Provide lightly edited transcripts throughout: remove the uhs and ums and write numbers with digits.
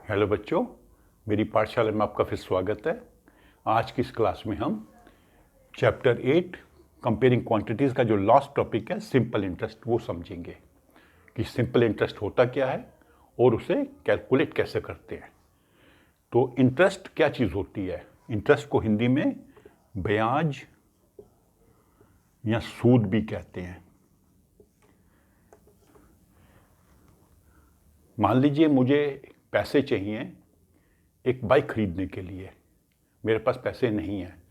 Hello बच्चों, मेरी पाठशाला में आपका फिर स्वागत है। आज की इस क्लास में हम चैप्टर 8 कंपेयरिंग क्वांटिटीज़ का जो लास्ट टॉपिक है सिंपल इंटरेस्ट, वो समझेंगे कि सिंपल इंटरेस्ट होता क्या है और उसे कैलकुलेट कैसे करते हैं। तो इंटरेस्ट क्या चीज़ होती है? इंटरेस्ट को हिंदी में ब्याज या सूद भी कहते हैं। मान लीजिए मुझे पैसे चाहिए एक बाइक खरीदने के लिए, मेरे पास पैसे नहीं हैं,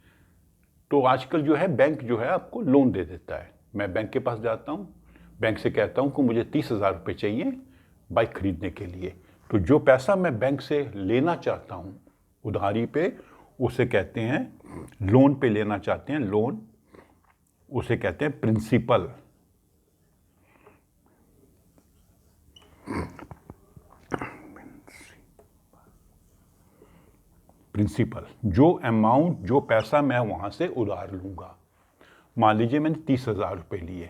तो आजकल जो है बैंक जो है आपको लोन दे देता है। मैं बैंक के पास जाता हूँ, बैंक से कहता हूँ कि मुझे 30,000 रुपये चाहिए बाइक खरीदने के लिए। तो जो पैसा मैं बैंक से लेना चाहता हूँ उधारी पे, उसे कहते हैं लोन पे लेना चाहते हैं, लोन, उसे कहते हैं प्रिंसिपल। प्रिंसिपल जो अमाउंट, जो पैसा मैं वहां से उधार लूंगा। मान लीजिए मैंने 30,000 रुपये लिए,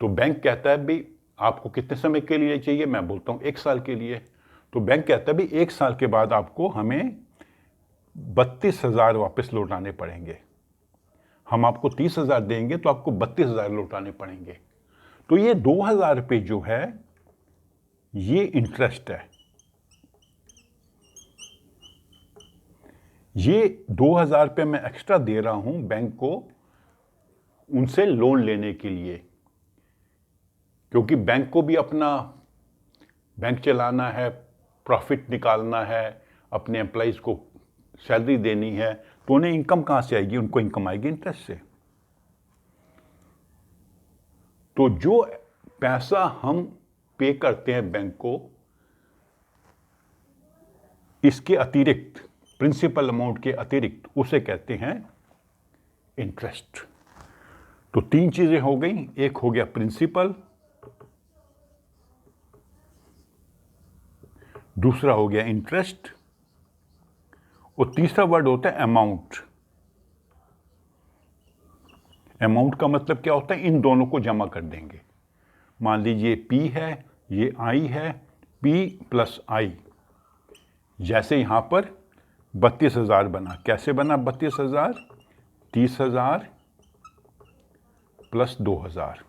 तो बैंक कहता है भाई आपको कितने समय के लिए चाहिए? मैं बोलता हूँ 1 साल के लिए। तो बैंक कहता है भाई 1 साल के बाद आपको हमें 32,000 वापस लौटाने पड़ेंगे। हम आपको 30,000 देंगे तो आपको 32,000 लौटाने पड़ेंगे। तो ये 2,000 रुपये जो है ये इंटरेस्ट है। ये 2,000 रुपये मैं एक्स्ट्रा दे रहा हूं बैंक को उनसे लोन लेने के लिए, क्योंकि बैंक को भी अपना बैंक चलाना है, प्रॉफिट निकालना है, अपने एम्प्लॉइज को सैलरी देनी है, तो उन्हें इनकम कहाँ से आएगी? उनको इनकम आएगी इंटरेस्ट से। तो जो पैसा हम पे करते हैं बैंक को, इसके अतिरिक्त, प्रिंसिपल अमाउंट के अतिरिक्त, उसे कहते हैं इंटरेस्ट। तो 3 चीजें हो गई, एक हो गया प्रिंसिपल, दूसरा हो गया इंटरेस्ट, और तीसरा वर्ड होता है अमाउंट। अमाउंट का मतलब क्या होता है? इन दोनों को जमा कर देंगे। मान लीजिए P है, ये I है, P प्लस I। जैसे यहां पर 32,000 बना, कैसे बना 32,000? 30,000 प्लस 2,000।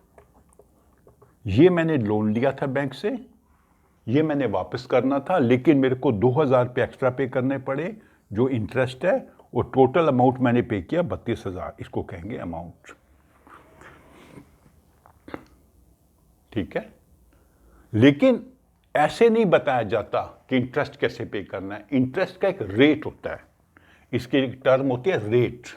ये मैंने लोन लिया था बैंक से, ये मैंने वापस करना था, लेकिन मेरे को 2,000 रुपये एक्स्ट्रा पे करने पड़े जो इंटरेस्ट है, और टोटल अमाउंट मैंने पे किया 32,000। इसको कहेंगे अमाउंट। ठीक है, लेकिन ऐसे नहीं बताया जाता कि इंटरेस्ट कैसे पे करना है। इंटरेस्ट का एक रेट होता है, इसकी एक टर्म होती है रेट।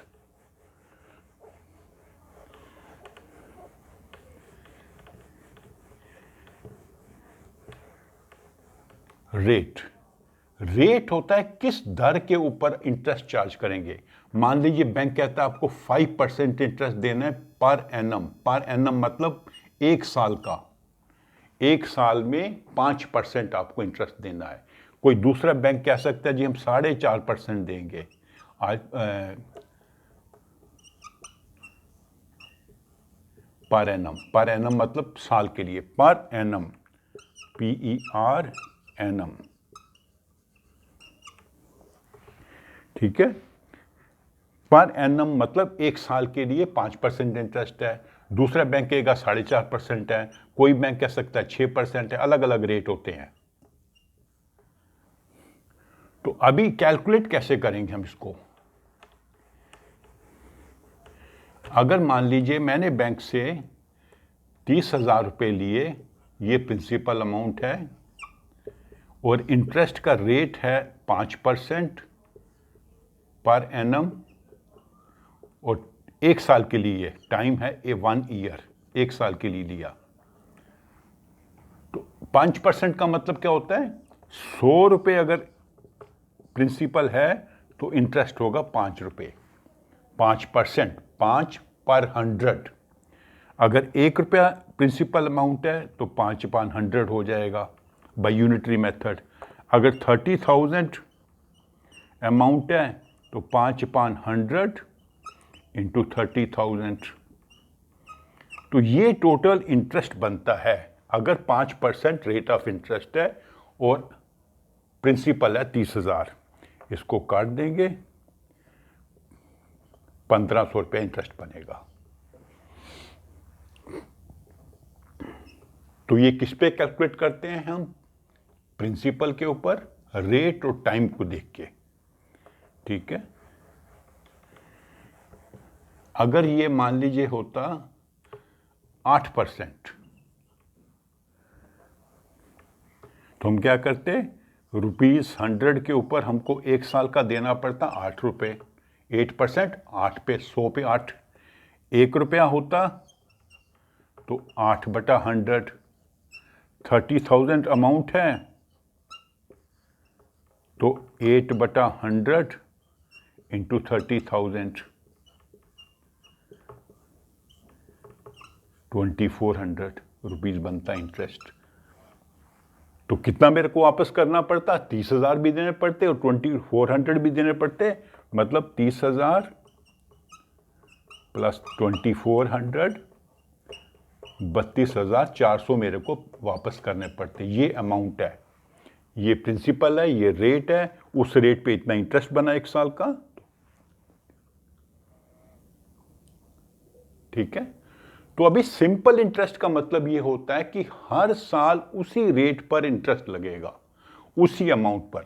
रेट होता है किस दर के ऊपर इंटरेस्ट चार्ज करेंगे। मान लीजिए बैंक कहता है आपको 5% इंटरेस्ट देना है पर एनम। पर एनम मतलब 1 साल का। 1 साल में 5% आपको इंटरेस्ट देना है। कोई दूसरा बैंक कह सकता है जी हम 4.5% देंगे। आज पर एनम मतलब साल के लिए, पर एनम, PER एनम। ठीक है, पर एनम मतलब 1 साल के लिए 5% इंटरेस्ट है। दूसरा बैंक कहेगा 4.5% है, कोई बैंक कह सकता है 6% है। अलग अलग रेट होते हैं। तो अभी कैलकुलेट कैसे करेंगे हम इसको? अगर मान लीजिए मैंने बैंक से 30,000 रुपये लिए, ये प्रिंसिपल अमाउंट है, और इंटरेस्ट का रेट है 5% पर एनम, और 1 साल के लिए टाइम है 1 ईयर, 1 साल के लिए लिया। तो 5% का मतलब क्या होता है? 100 रुपये अगर प्रिंसिपल है तो इंटरेस्ट होगा 5 रुपये। 5%, 5 पर 100। अगर 1 रुपया प्रिंसिपल अमाउंट है तो 5/100 हो जाएगा बाय यूनिटरी मेथड। अगर 30,000 अमाउंट है तो 5/100 इंटू 30,000। तो ये टोटल इंटरेस्ट बनता है। अगर 5% रेट ऑफ इंटरेस्ट है और प्रिंसिपल है 30,000, इसको काट देंगे, 1,500 रुपये इंटरेस्ट बनेगा। तो ये किस पे कैलकुलेट करते हैं हम? प्रिंसिपल के ऊपर रेट और टाइम को देख के, ठीक है। अगर ये मान लीजिए होता 8%, तो हम क्या करते, ₹100 के ऊपर हमको 1 साल का देना पड़ता 8 रुपये। 8%, 8 पे 100 पे 8, 1 रुपया होता, तो 8/100, 30,000 अमाउंट है, तो 8/100 इंटू 30,000, 2,400 रुपीज़ बनता इंटरेस्ट। तो कितना मेरे को वापस करना पड़ता? 30,000 भी देने पड़ते और 2,400 भी देने पड़ते, मतलब 30,000 प्लस 2,400, 32,400 मेरे को वापस करने पड़ते। ये अमाउंट है, ये प्रिंसिपल है, ये रेट है, उस रेट पे इतना इंटरेस्ट बना 1 साल का, ठीक है। तो अभी सिंपल इंटरेस्ट का मतलब ये होता है कि हर साल उसी रेट पर इंटरेस्ट लगेगा, उसी अमाउंट पर।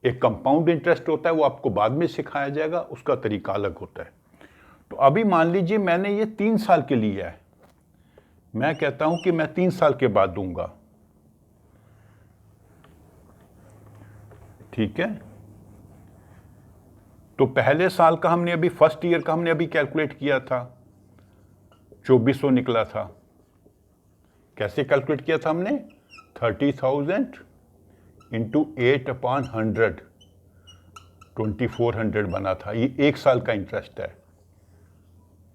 एक कंपाउंड इंटरेस्ट होता है, वो आपको बाद में सिखाया जाएगा, उसका तरीका अलग होता है। तो अभी मान लीजिए मैंने ये 3 साल के लिए है, मैं कहता हूं कि मैं 3 साल के बाद दूंगा, ठीक है। तो पहले साल का हमने अभी, फर्स्ट ईयर का हमने अभी कैलकुलेट किया था, 2400 निकला था। कैसे कैलकुलेट किया था हमने? 30,000 इंटू 8/100, 2,400 बना था। ये 1 साल का इंटरेस्ट है।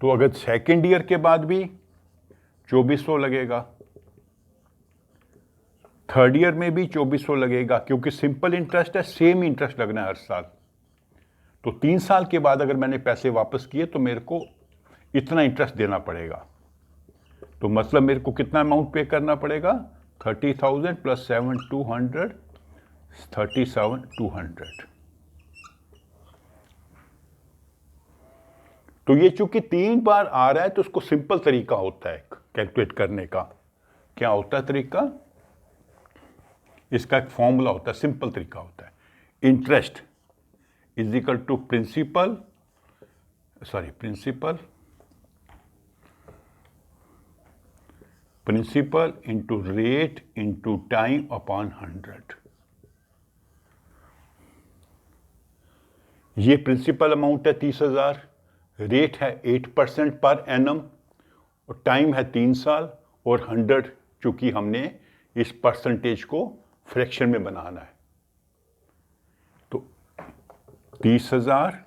तो अगर सेकेंड ईयर के बाद भी 2,400 लगेगा, थर्ड ईयर में भी 2,400 लगेगा, क्योंकि सिंपल इंटरेस्ट है, सेम इंटरेस्ट लगना है हर साल। तो 3 साल के बाद अगर मैंने पैसे वापस किए तो मेरे को इतना इंटरेस्ट देना पड़ेगा। तो मतलब मेरे को कितना अमाउंट पे करना पड़ेगा? 30,000 प्लस 7,200, 37,200। तो ये चूंकि 3 बार आ रहा है, तो उसको सिंपल तरीका होता है कैलकुलेट करने का। क्या होता है तरीका? इसका एक फॉर्मूला होता है, सिंपल तरीका होता है। Interest is equal to principal into rate into time upon 100। ये प्रिंसिपल अमाउंट है 30,000, रेट है 8% पर एनम, और टाइम है 3 साल, और 100 चूंकि हमने इस परसेंटेज को फ्रैक्शन में बनाना है। तो 30,000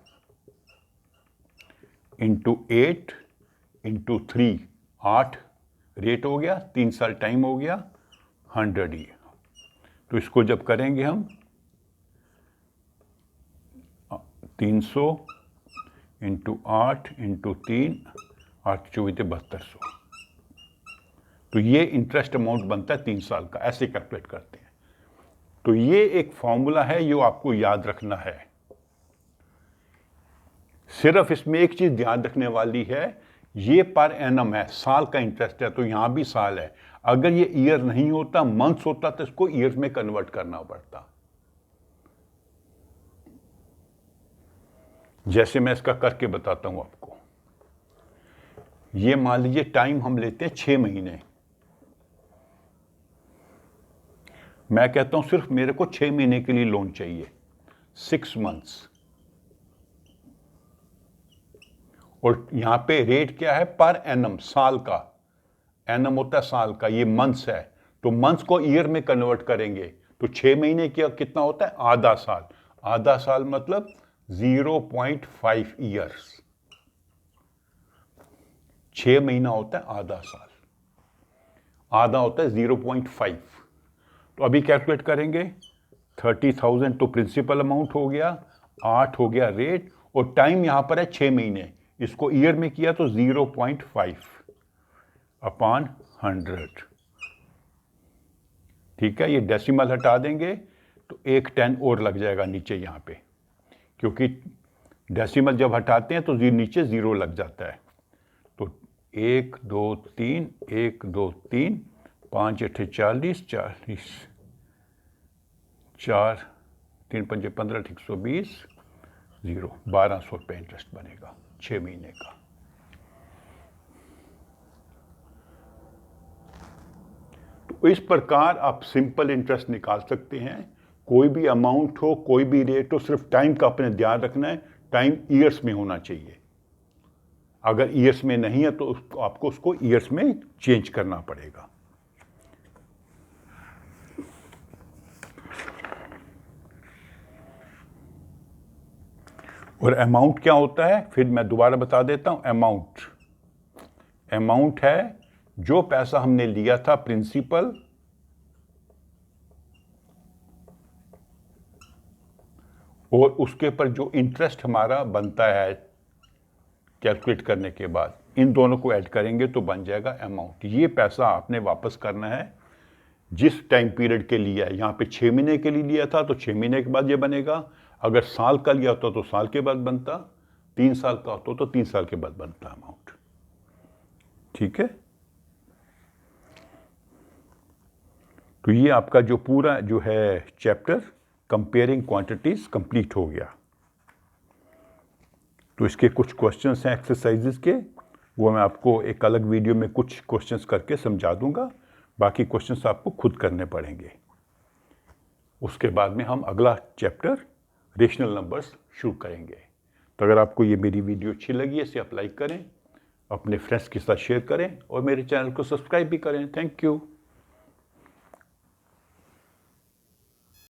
इंटू 8 इंटू 3, 8 रेट हो गया, 3 साल टाइम हो गया, 100 ही। तो इसको जब करेंगे हम 300 इंटू 8 इंटू 3, 8 24 7200। तो ये इंटरेस्ट अमाउंट बनता है 3 साल का। ऐसे कैलकुलेट करते हैं। तो ये एक फॉर्मूला है जो आपको याद रखना है। सिर्फ इसमें एक चीज ध्यान रखने वाली है, ये पर एनम है, साल का इंटरेस्ट है, तो यहां भी साल है। अगर ये ईयर नहीं होता, मंथ्स होता, तो इसको ईयर में कन्वर्ट करना पड़ता। जैसे मैं इसका करके बताता हूं आपको। ये मान लीजिए टाइम हम लेते हैं 6 महीने। मैं कहता हूं सिर्फ मेरे को 6 महीने के लिए लोन चाहिए, 6 मंथ्स। और यहां पे रेट क्या है? पर एनम, साल का। एनम होता है साल का, ये मंथ्स है, तो मंथ्स को ईयर में कन्वर्ट करेंगे। तो 6 महीने क्या कितना होता है? आधा साल। आधा साल मतलब 0.5 ईयर्स। 6 महीना होता है आधा साल, आधा होता है 0.5। तो अभी कैलकुलेट करेंगे। 30,000 तो प्रिंसिपल अमाउंट हो गया, 8 हो गया रेट, और टाइम यहां पर है 6 महीने। इसको ईयर में किया तो 0.5 अपॉन 100। ठीक है, ये डेसिमल हटा देंगे तो एक 10 और लग जाएगा नीचे यहाँ पे, क्योंकि डेसिमल जब हटाते हैं तो नीचे 0 लग जाता है। तो 1 2 3 1 2 3 5 8 40 40 4 3 5 15 120 0 1200 रुपये इंटरेस्ट बनेगा 6 महीने का। तो इस प्रकार आप सिंपल इंटरेस्ट निकाल सकते हैं। कोई भी अमाउंट हो, कोई भी रेट हो, सिर्फ टाइम का अपने ध्यान रखना है, टाइम ईयर्स में होना चाहिए। अगर ईयर्स में नहीं है तो आपको उसको ईयर्स में चेंज करना पड़ेगा। और अमाउंट क्या होता है, फिर मैं दोबारा बता देता हूं। अमाउंट है जो पैसा हमने लिया था प्रिंसिपल और उसके पर जो इंटरेस्ट हमारा बनता है कैलकुलेट करने के बाद, इन दोनों को ऐड करेंगे तो बन जाएगा अमाउंट। ये पैसा आपने वापस करना है जिस टाइम पीरियड के लिए है। यहाँ पे 6 महीने के लिए लिया था तो 6 महीने के बाद ये बनेगा। अगर साल का लिया होता तो साल के बाद बनता, 3 साल का होता तो 3 साल के बाद बनता अमाउंट। ठीक है, तो ये आपका जो पूरा जो है चैप्टर कंपेयरिंग क्वांटिटीज कंप्लीट हो गया। तो इसके कुछ क्वेश्चंस हैं एक्सरसाइजेस के, वो मैं आपको एक अलग वीडियो में कुछ क्वेश्चंस करके समझा दूंगा। बाकी क्वेश्चंस आपको खुद करने पड़ेंगे। उसके बाद में हम अगला चैप्टर रेशनल नंबर्स शुरू करेंगे। तो अगर आपको ये मेरी वीडियो अच्छी लगी है इसे आप लाइक करें, अपने फ्रेंड्स के साथ शेयर करें और मेरे चैनल को सब्सक्राइब भी करें। Thank you.